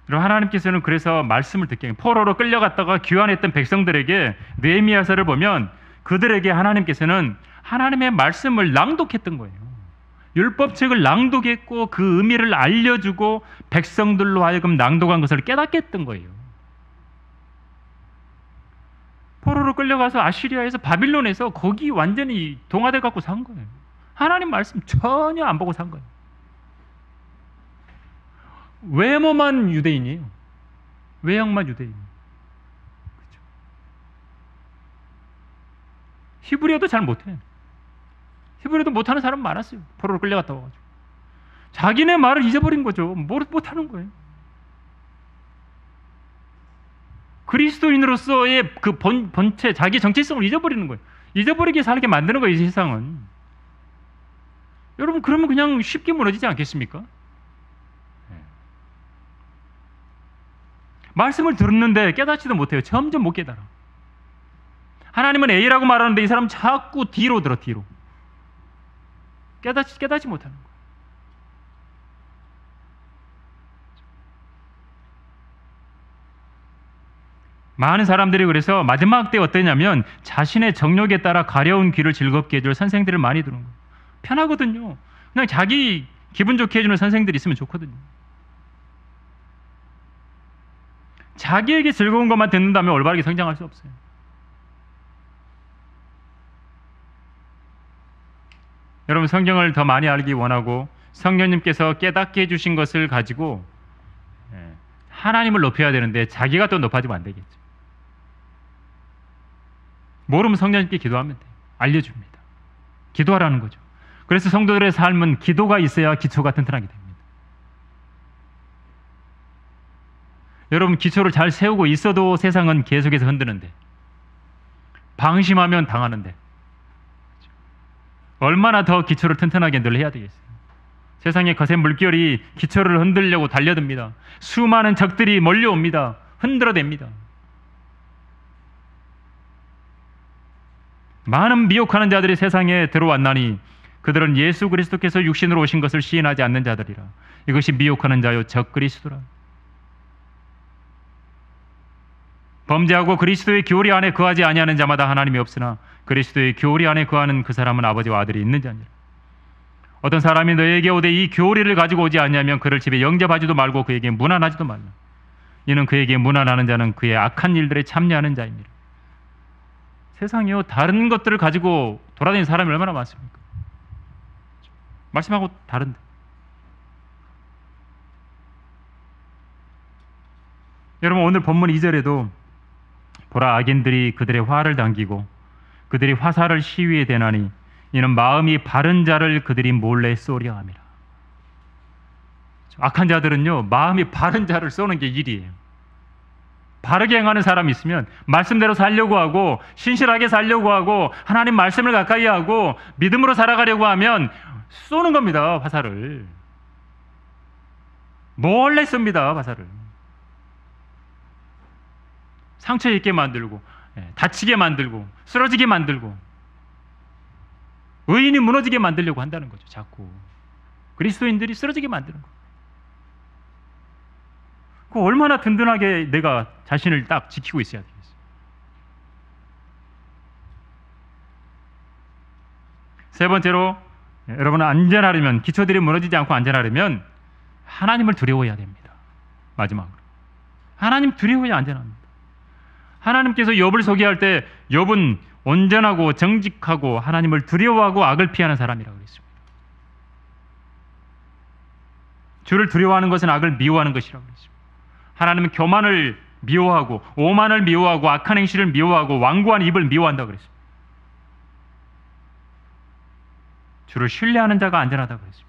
여러분, 하나님께서는 그래서 말씀을 듣게 포로로 끌려갔다가 귀환했던 백성들에게 느헤미야서를 보면 그들에게 하나님께서는 하나님의 말씀을 낭독했던 거예요. 율법책을 낭독했고 그 의미를 알려주고 백성들로 하여금 낭독한 것을 깨닫게 했던 거예요. 포로로 끌려가서 아시리아에서 바빌론에서 거기 완전히 동화돼 갖고 산 거예요. 하나님 말씀 전혀 안 보고 산 거예요. 외모만 유대인이에요. 외형만 유대인. 그렇죠. 히브리어도 잘 못해요. 히브리어도 못하는 사람 많았어요. 포로로 끌려갔다 와가지고 자기네 말을 잊어버린 거죠. 못하는 거예요. 그리스도인으로서의 그 본체, 자기 정체성을 잊어버리는 거예요. 잊어버리게 살게 만드는 거예요, 이 세상은. 여러분, 그러면 그냥 쉽게 무너지지 않겠습니까? 말씀을 듣는데 깨닫지도 못해요. 점점 못 깨달아. 하나님은 A라고 말하는데 이 사람은 자꾸 D로 들어, D로. 깨닫지 못하는 거예요. 많은 사람들이 그래서 마지막 때 어떠냐면 자신의 정욕에 따라 가려운 귀를 즐겁게 해줄 선생들을 많이 두는 거예요. 편하거든요. 그냥 자기 기분 좋게 해주는 선생들이 있으면 좋거든요. 자기에게 즐거운 것만 듣는다면 올바르게 성장할 수 없어요. 여러분, 성경을 더 많이 알기 원하고 성령님께서 깨닫게 해주신 것을 가지고 하나님을 높여야 되는데 자기가 또 높아지면 안 되겠죠. 모르면 성령님께 기도하면 돼요. 알려줍니다. 기도하라는 거죠. 그래서 성도들의 삶은 기도가 있어야 기초가 튼튼하게 됩니다. 여러분, 기초를 잘 세우고 있어도 세상은 계속해서 흔드는데, 방심하면 당하는데 얼마나 더 기초를 튼튼하게 늘 해야 되겠어요. 세상의 거센 물결이 기초를 흔들려고 달려듭니다. 수많은 적들이 몰려옵니다. 흔들어댑니다. 많은 미혹하는 자들이 세상에 들어왔나니 그들은 예수 그리스도께서 육신으로 오신 것을 시인하지 않는 자들이라. 이것이 미혹하는 자요 적 그리스도라. 범죄하고 그리스도의 교리 안에 거하지 아니하는 자마다 하나님이 없으나 그리스도의 교리 안에 거하는 그 사람은 아버지와 아들이 있는 자니라. 어떤 사람이 너에게 오되 이 교리를 가지고 오지 않냐면 그를 집에 영접하지도 말고 그에게 문안하지도 말라. 이는 그에게 문안하는 자는 그의 악한 일들에 참여하는 자입니다. 세상이요, 다른 것들을 가지고 돌아다니는 사람이 얼마나 많습니까? 말씀하고 다른데. 여러분, 오늘 본문 2절에도 보라, 악인들이 그들의 화를 당기고 그들이 화살을 시위에 대나니 이는 마음이 바른 자를 그들이 몰래 쏘려 함이라. 악한 자들은요, 마음이 바른 자를 쏘는 게 일이에요. 바르게 행하는 사람이 있으면 말씀대로 살려고 하고 신실하게 살려고 하고 하나님 말씀을 가까이 하고 믿음으로 살아가려고 하면 쏘는 겁니다. 화살을 몰래 쏩니다. 화살을 상처 입게 만들고 다치게 만들고 쓰러지게 만들고 의인이 무너지게 만들려고 한다는 거죠. 자꾸 그리스도인들이 쓰러지게 만드는 거예요. 그 얼마나 든든하게 내가 자신을 딱 지키고 있어야 되겠어요. 세 번째로, 여러분은 안전하려면, 기초들이 무너지지 않고 안전하려면 하나님을 두려워해야 됩니다. 마지막으로 하나님 두려워야 안전합니다. 하나님께서 욥을 소개할 때 욥은 온전하고 정직하고 하나님을 두려워하고 악을 피하는 사람이라고 그랬습니다. 주를 두려워하는 것은 악을 미워하는 것이라고 그랬습니다. 하나님은 교만을 미워하고 오만을 미워하고 악한 행실을 미워하고 완고한 입을 미워한다고 그랬습니다. 주를 신뢰하는 자가 안전하다고 그랬습니다.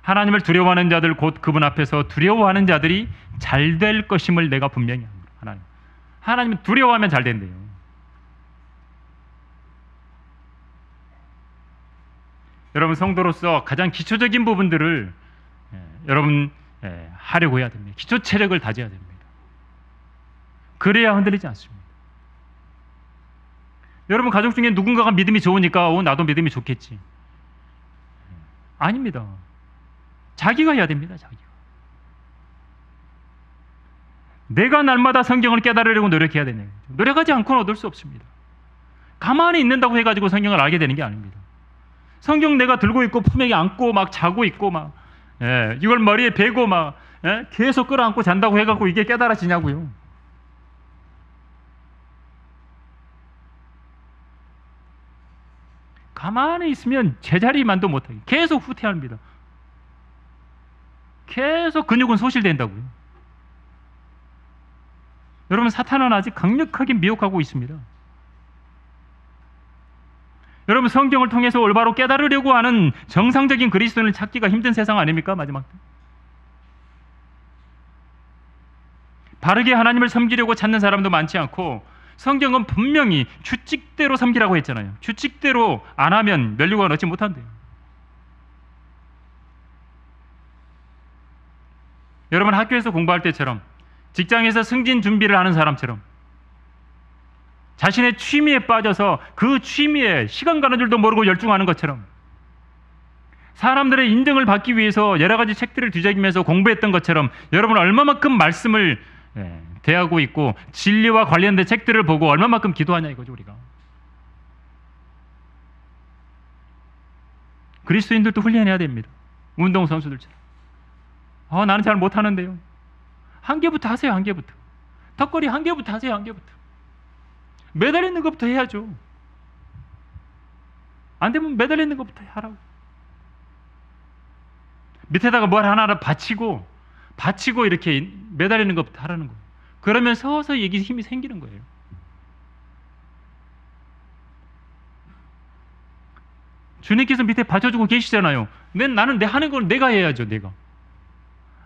하나님을 두려워하는 자들, 곧 그분 앞에서 두려워하는 자들이 잘 될 것임을 내가 분명히 합니다. 하나님은 두려워하면 잘 된대요. 여러분, 성도로서 가장 기초적인 부분들을 여러분 하려고 해야 됩니다. 기초 체력을 다져야 됩니다. 그래야 흔들리지 않습니다. 여러분, 가족 중에 누군가가 믿음이 좋으니까 나도 믿음이 좋겠지. 아닙니다. 자기가 해야 됩니다. 자기가. 내가 날마다 성경을 깨달으려고 노력해야 되냐. 노력하지 않고는 얻을 수 없습니다. 가만히 있는다고 해가지고 성경을 알게 되는 게 아닙니다. 성경 내가 들고 있고 품에 안고 막 자고 있고 막 이걸 머리에 베고 막 계속 끌어안고 잔다고 해갖고 이게 깨달아지냐고요. 가만히 있으면 제자리만도 못하게 계속 후퇴합니다. 계속 근육은 소실된다고요. 여러분, 사탄은 아직 강력하게 미혹하고 있습니다. 여러분, 성경을 통해서 올바로 깨달으려고 하는 정상적인 그리스도인을 찾기가 힘든 세상 아닙니까? 마지막 때. 바르게 하나님을 섬기려고 찾는 사람도 많지 않고, 성경은 분명히 규칙대로 섬기라고 했잖아요. 규칙대로 안 하면 면류관을 얻지 못한대요. 여러분, 학교에서 공부할 때처럼, 직장에서 승진 준비를 하는 사람처럼 자신의 취미에 빠져서 그 취미에 시간 가는 줄도 모르고 열중하는 것처럼, 사람들의 인정을 받기 위해서 여러 가지 책들을 뒤적이면서 공부했던 것처럼 여러분 얼마만큼 말씀을 대하고 있고 진리와 관련된 책들을 보고 얼마만큼 기도하냐 이거죠. 우리가 그리스도인들도 훈련해야 됩니다. 운동선수들처럼. 나는 잘 못하는데요. 한 개부터 하세요. 한 개부터. 턱걸이 한 개부터 하세요. 한 개부터. 매달리는 것부터 해야죠. 안 되면 매달리는 것부터 하라고. 밑에다가 뭘 하나를 받치고 이렇게 매달리는 것부터 하라는 거예요. 그러면 서서히 이게 힘이 생기는 거예요. 주님께서 밑에 받쳐주고 계시잖아요. 나는 내 하는 걸 내가 해야죠. 내가.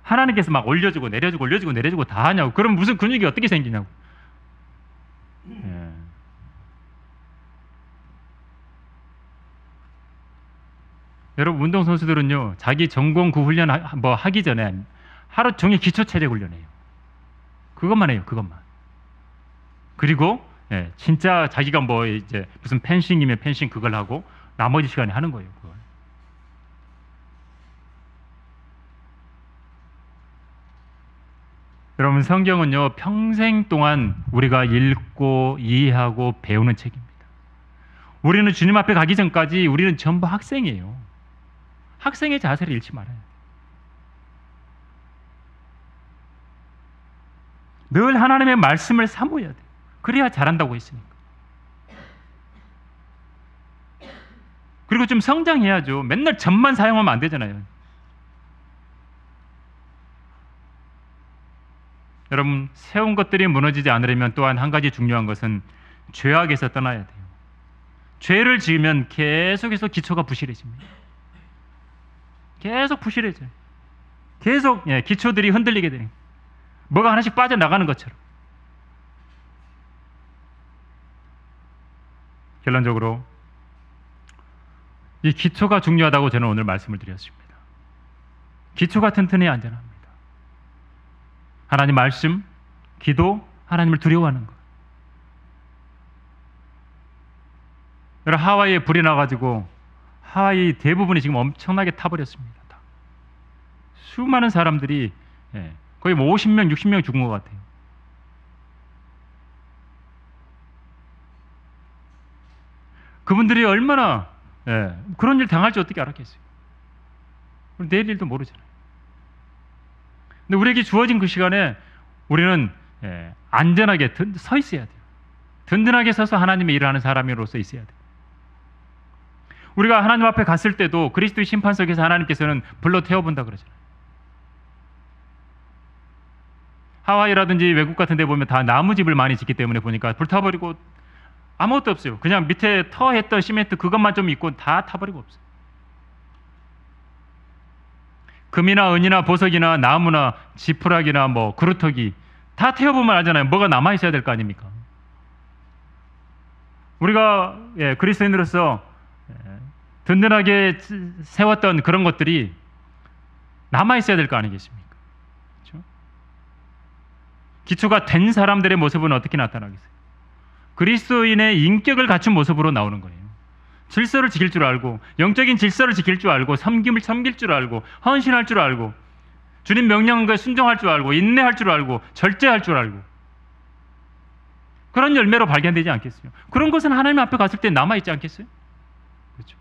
하나님께서 막 올려주고 내려주고 다 하냐고. 그럼 무슨 근육이 어떻게 생기냐고. 여러분, 운동선수들은요, 자기 전공 그 훈련 하기 전에 하루 종일 기초 체력 훈련해요. 그것만 해요. 그것만. 그리고 진짜 자기가 이제 무슨 펜싱이면 펜싱 그걸 하고 나머지 시간에 하는 거예요. 그걸. 여러분, 성경은요, 평생 동안 우리가 읽고 이해하고 배우는 책입니다. 우리는 주님 앞에 가기 전까지 우리는 전부 학생이에요. 학생의 자세를 잃지 말아요. 늘 하나님의 말씀을 사모해야 돼요. 그래야 잘한다고 했으니까. 그리고 좀 성장해야죠. 맨날 점만 사용하면 안 되잖아요. 여러분, 세운 것들이 무너지지 않으려면 또한 한 가지 중요한 것은 죄악에서 떠나야 돼요. 죄를 지으면 계속해서 기초가 부실해집니다. 계속 부실해져요. 계속 기초들이 흔들리게 되는 거예요. 뭐가 하나씩 빠져나가는 것처럼. 결론적으로 이 기초가 중요하다고 저는 오늘 말씀을 드렸습니다. 기초가 튼튼해야 안전합니다. 하나님 말씀, 기도, 하나님을 두려워하는 것. 여러분, 하와이에 불이 나가지고 하와이 대부분이 지금 엄청나게 타버렸습니다. 다. 수많은 사람들이 거의 50명, 60명 죽은 것 같아요. 그분들이 얼마나 그런 일 당할지 어떻게 알았겠어요. 내일 일도 모르잖아요. 근데 우리에게 주어진 그 시간에 우리는 안전하게 서 있어야 돼요. 든든하게 서서 하나님의 일을 하는 사람으로서 있어야 돼요. 우리가 하나님 앞에 갔을 때도 그리스도의 심판석에서 하나님께서는 불러 태워본다 그러잖아요. 하와이라든지 외국 같은 데 보면 다 나무집을 많이 짓기 때문에 보니까 불타버리고 아무것도 없어요. 그냥 밑에 터했던 시멘트 그것만 좀 있고 다 타버리고 없어요. 금이나 은이나 보석이나 나무나 지푸라기나 그루터기 다 태워보면 알잖아요. 뭐가 남아있어야 될 거 아닙니까? 우리가 그리스도인으로서 든든하게 세웠던 그런 것들이 남아있어야 될 거 아니겠습니까? 그렇죠? 기초가 된 사람들의 모습은 어떻게 나타나겠어요? 그리스도인의 인격을 갖춘 모습으로 나오는 거예요. 질서를 지킬 줄 알고, 영적인 질서를 지킬 줄 알고, 섬길 줄 알고, 헌신할 줄 알고, 주님 명령한 것에 순종할 줄 알고, 인내할 줄 알고, 절제할 줄 알고, 그런 열매로 발견되지 않겠어요? 그런 것은 하나님 앞에 갔을 때 남아있지 않겠어요? 그렇죠?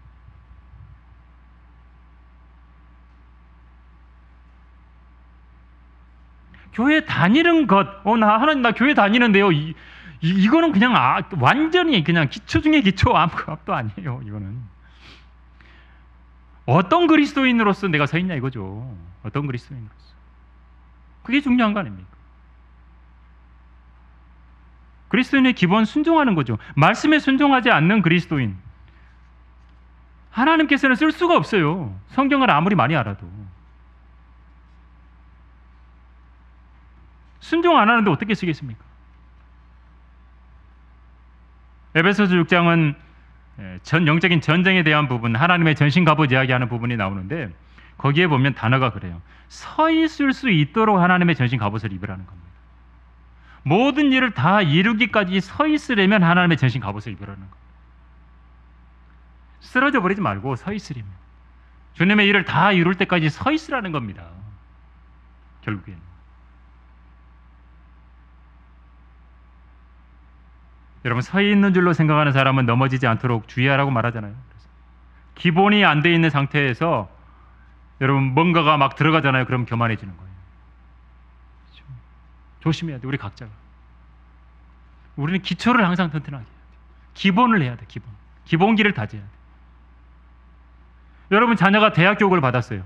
교회 다니는 것, 하나님 나 교회 다니는데요. 이거는 그냥 완전히 그냥 기초 중에 기초, 아무것도 아니에요. 이거는 어떤 그리스도인으로서 내가 서 있냐 이거죠. 어떤 그리스도인으로서. 그게 중요한 거 아닙니까? 그리스도인의 기본 순종하는 거죠. 말씀에 순종하지 않는 그리스도인, 하나님께서는 쓸 수가 없어요. 성경을 아무리 많이 알아도. 순종 안 하는데 어떻게 쓰겠습니까? 에베소서 6장은 영적인 전쟁에 대한 부분, 하나님의 전신 갑옷 이야기하는 부분이 나오는데, 거기에 보면 단어가 그래요. 서 있을 수 있도록 하나님의 전신 갑옷을 입으라는 겁니다. 모든 일을 다 이루기까지 서 있으려면 하나님의 전신 갑옷을 입으라는 겁니다. 쓰러져 버리지 말고 서 있으려면, 주님의 일을 다 이룰 때까지 서 있으라는 겁니다. 결국에는. 여러분, 서 있는 줄로 생각하는 사람은 넘어지지 않도록 주의하라고 말하잖아요. 그래서 기본이 안 돼 있는 상태에서 여러분 뭔가가 막 들어가잖아요. 그럼 교만해지는 거예요. 그렇죠? 조심해야 돼. 우리 각자가. 우리는 기초를 항상 튼튼하게 해야 돼. 기본을 해야 돼. 기본기를 다져야 돼. 여러분 자녀가 대학 교육을 받았어요.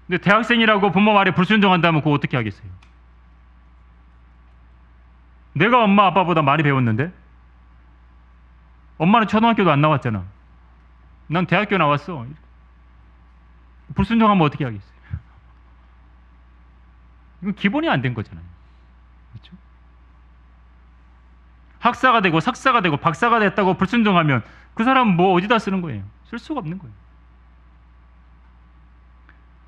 근데 대학생이라고 부모 말에 불순종한다면 그거 어떻게 하겠어요? 내가 엄마 아빠보다 많이 배웠는데? 엄마는 초등학교도 안 나왔잖아. 난 대학교 나왔어. 불순종하면 어떻게 하겠어요? 이건 기본이 안 된 거잖아요. 그렇죠? 학사가 되고 석사가 되고 박사가 됐다고 불순종하면 그 사람은 뭐 어디다 쓰는 거예요? 쓸 수가 없는 거예요.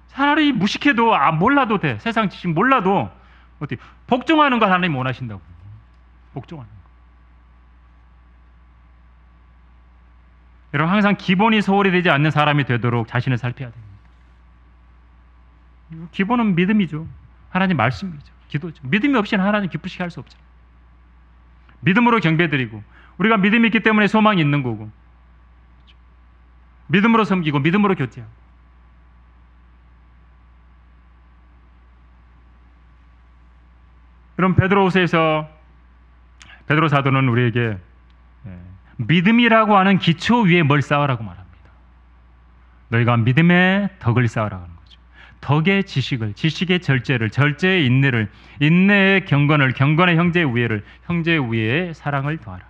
차라리 무식해도 몰라도 돼. 세상 지식 몰라도 어떻게 복종하는 걸 하나님 원하신다고. 복종하는 거. 여러분 항상 기본이 소홀히 되지 않는 사람이 되도록 자신을 살펴야 됩니다. 기본은 믿음이죠. 하나님 말씀이죠. 기도죠. 믿음이 없이는 하나님 기쁘시게 할 수 없잖아요. 믿음으로 경배드리고, 우리가 믿음이 있기 때문에 소망이 있는 거고, 믿음으로 섬기고 믿음으로 교제하고. 그럼 베드로후서에서 베드로 사도는 우리에게 믿음이라고 하는 기초 위에 뭘 쌓으라고 말합니다. 너희가 믿음의 덕을 쌓으라고 하는 거죠. 덕의 지식을, 지식의 절제를, 절제의 인내를, 인내의 경건을, 경건의 형제의 우애를, 형제의 우애의 사랑을 더하라.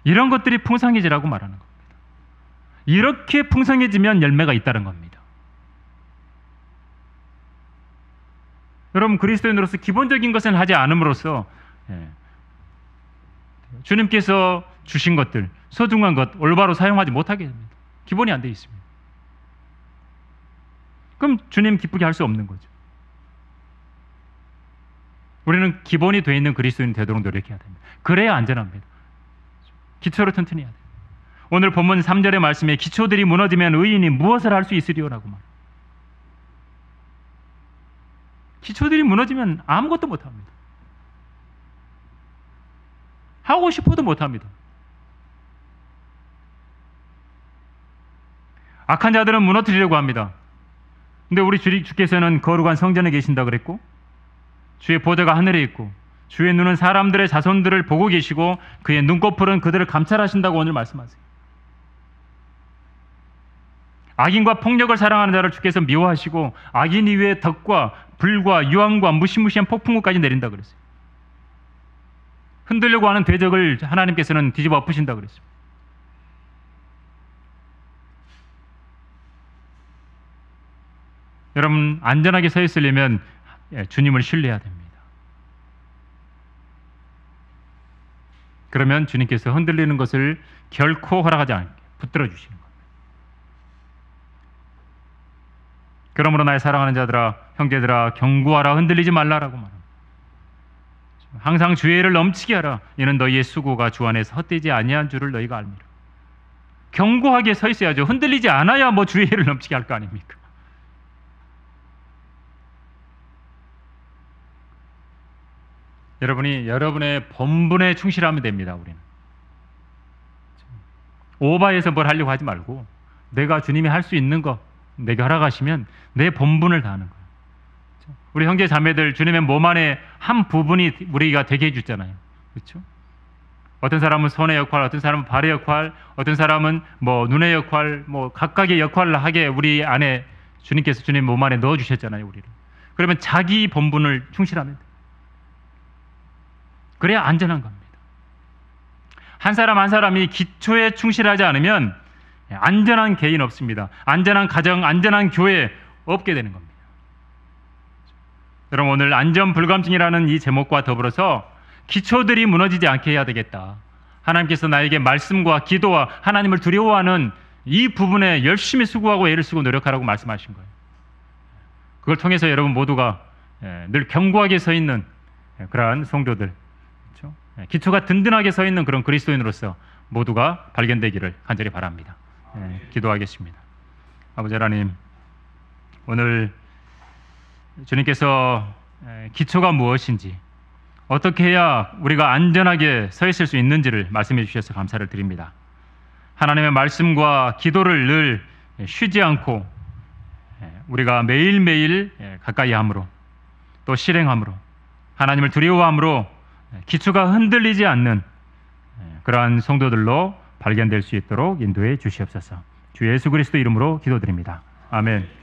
이런 것들이 풍성해지라고 말하는 겁니다. 이렇게 풍성해지면 열매가 있다는 겁니다. 여러분 그리스도인으로서 기본적인 것은 하지 않음으로써 주님께서 주신 것들, 소중한 것 올바로 사용하지 못하게 됩니다. 기본이 안 돼 있습니다. 그럼 주님 기쁘게 할 수 없는 거죠. 우리는 기본이 돼 있는 그리스도인이 되도록 노력해야 됩니다. 그래야 안전합니다. 기초를 튼튼히 해야 돼요. 오늘 본문 3절의 말씀에 기초들이 무너지면 의인이 무엇을 할 수 있으리요라고 말합니다. 기초들이 무너지면 아무것도 못합니다. 하고 싶어도 못합니다. 악한 자들은 무너뜨리려고 합니다. 근데 우리 주께서는 거룩한 성전에 계신다 그랬고, 주의 보좌가 하늘에 있고, 주의 눈은 사람들의 자손들을 보고 계시고 그의 눈꺼풀은 그들을 감찰하신다고 오늘 말씀하세요. 악인과 폭력을 사랑하는 자를 주께서 미워하시고 악인 이외의 덕과 불과 유황과 무시무시한 폭풍우까지 내린다 그랬어요. 흔들려고 하는 대적을 하나님께서는 뒤집어 엎으신다 그랬어요. 여러분 안전하게 서 있으려면 주님을 신뢰해야 됩니다. 그러면 주님께서 흔들리는 것을 결코 허락하지 않게 붙들어 주시는 겁니다. 그러므로 나의 사랑하는 자들아, 형제들아, 경고하라, 흔들리지 말라라고 말합니다. 항상 주의를 넘치게 하라. 이는 너희의 수고가 주 안에서 헛되지 아니한 줄을 너희가 알미라. 견고하게 서 있어야죠. 흔들리지 않아야 뭐 주의를 넘치게 할 거 아닙니까? 여러분이 여러분의 본분에 충실하면 됩니다. 우리는 오바해서 뭘 하려고 하지 말고 내가 주님이 할 수 있는 거 내게 허락하시면 내 본분을 다하는 거예요. 우리 형제 자매들 주님의 몸 안에 한 부분이 우리가 되게 해주잖아요. 그렇죠? 어떤 사람은 손의 역할, 어떤 사람은 발의 역할, 어떤 사람은 뭐 눈의 역할, 뭐 각각의 역할을 하게 우리 안에 주님께서 주님 몸 안에 넣어 주셨잖아요. 우리를. 그러면 자기 본분을 충실하면 돼요. 그래야 안전한 겁니다. 한 사람 한 사람이 기초에 충실하지 않으면 안전한 개인 없습니다. 안전한 가정, 안전한 교회 없게 되는 겁니다. 여러분, 오늘 안전불감증이라는 이 제목과 더불어서 기초들이 무너지지 않게 해야 되겠다. 하나님께서 나에게 말씀과 기도와 하나님을 두려워하는 이 부분에 열심히 수고하고 애를 쓰고 노력하라고 말씀하신 거예요. 그걸 통해서 여러분 모두가 늘 견고하게 서 있는 그러한 성도들, 그렇죠? 기초가 든든하게 서 있는 그런 그리스도인으로서 모두가 발견되기를 간절히 바랍니다. 기도하겠습니다. 아버지 하나님, 오늘 주님께서 기초가 무엇인지, 어떻게 해야 우리가 안전하게 서 있을 수 있는지를 말씀해 주셔서 감사를 드립니다. 하나님의 말씀과 기도를 늘 쉬지 않고 우리가 매일매일 가까이 함으로, 또 실행함으로, 하나님을 두려워함으로 기초가 흔들리지 않는 그러한 성도들로 발견될 수 있도록 인도해 주시옵소서. 주 예수 그리스도 이름으로 기도드립니다. 아멘.